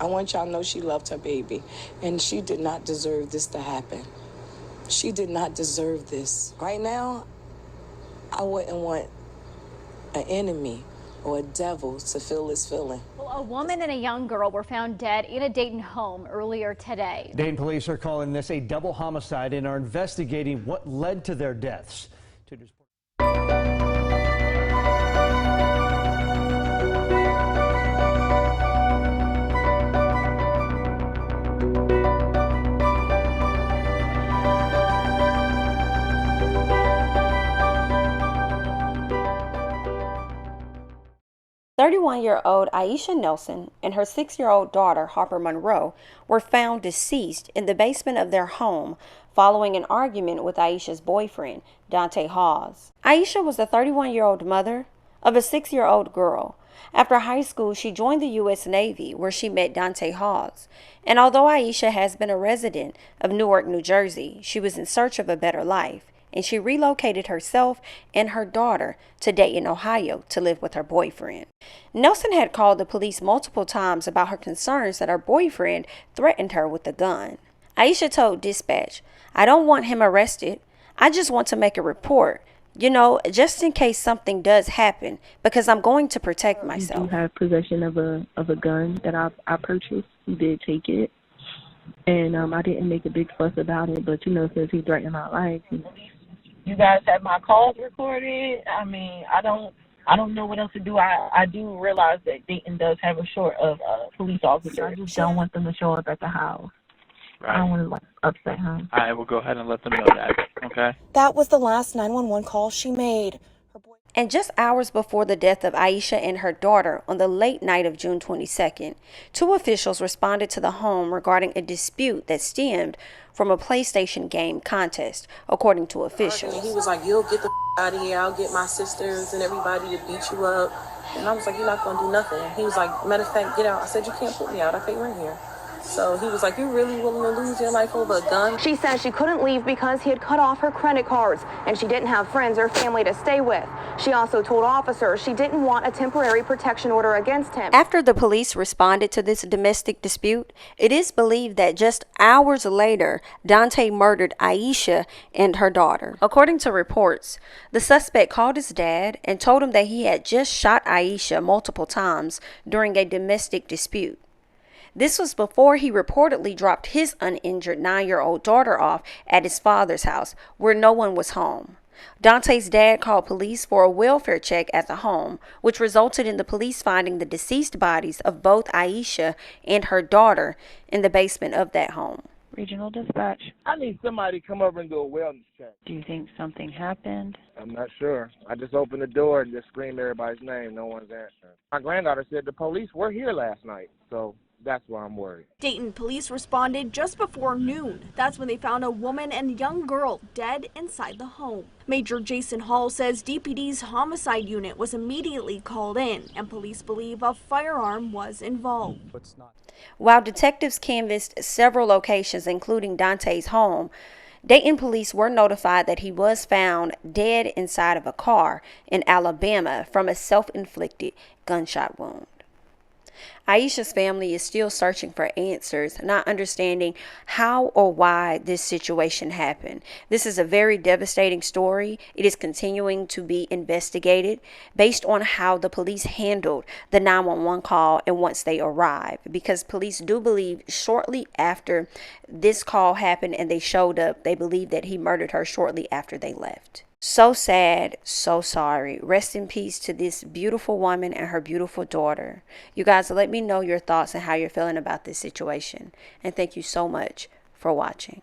I want y'all to know she loved her baby, and she did not deserve this to happen. She did not deserve this. Right now, I wouldn't want an enemy or a devil to feel this feeling. Well, a woman and a young girl were found dead in a Dayton home earlier today. Dayton police are calling this a double homicide and are investigating what led to their deaths. 31-year-old Aisha Nelson and her 6-year-old daughter, Harper Monroe, were found deceased in the basement of their home following an argument with Aisha's boyfriend, Dante Hawes. Aisha was the 31-year-old mother of a 6-year-old girl. After high school, she joined the U.S. Navy, where she met Dante Hawes. And although Aisha has been a resident of Newark, New Jersey, she was in search of a better life, and she relocated herself and her daughter to Dayton, Ohio, to live with her boyfriend. Nelson had called the police multiple times about her concerns that her boyfriend threatened her with a gun. Aisha told dispatch, "I don't want him arrested. I just want to make a report, just in case something does happen, because I'm going to protect myself." You do have possession of a gun that I purchased. He did take it, and I didn't make a big fuss about it. But since he threatened my life, you guys have my calls recorded. I mean, I don't know what else to do. I do realize that Dayton does have a short of police officers. I just don't want them to show up at the house. Right. I don't want to upset him. I will go ahead and let them know that, okay? That was the last 911 call she made. And just hours before the death of Aisha and her daughter on the late night of June 22nd, 2 officials responded to the home regarding a dispute that stemmed from a PlayStation game contest, according to officials. He was like, "You'll get the out of here. I'll get my sisters and everybody to beat you up." And I was like, "You're not going to do nothing." He was like, "Matter of fact, get out." I said, "You can't put me out. I pay rent here." So he was like, "You really willing to lose your life over a gun?" She says she couldn't leave because he had cut off her credit cards and she didn't have friends or family to stay with. She also told officers she didn't want a temporary protection order against him. After the police responded to this domestic dispute, it is believed that just hours later, Dante murdered Aisha and her daughter. According to reports, the suspect called his dad and told him that he had just shot Aisha multiple times during a domestic dispute. This was before he reportedly dropped his uninjured 9-year-old daughter off at his father's house, where no one was home. Dante's dad called police for a welfare check at the home, which resulted in the police finding the deceased bodies of both Aisha and her daughter in the basement of that home. Regional dispatch. I need somebody to come over and do a wellness check. Do you think something happened? I'm not sure. I just opened the door and just screamed everybody's name. No one's answering. My granddaughter said the police were here last night, so that's why I'm worried. Dayton police responded just before noon. That's when they found a woman and young girl dead inside the home. Major Jason Hall says DPD's homicide unit was immediately called in, and police believe a firearm was involved. While detectives canvassed several locations, including Dante's home, Dayton police were notified that he was found dead inside of a car in Alabama from a self-inflicted gunshot wound. Aisha's family is still searching for answers, not understanding how or why this situation happened. This is a very devastating story. It is continuing to be investigated based on how the police handled the 911 call and once they arrived, because police do believe shortly after this call happened and they showed up, they believe that he murdered her shortly after they left. So sad, so sorry. Rest in peace to this beautiful woman and her beautiful daughter. You guys, let me know your thoughts and how you're feeling about this situation. And thank you so much for watching.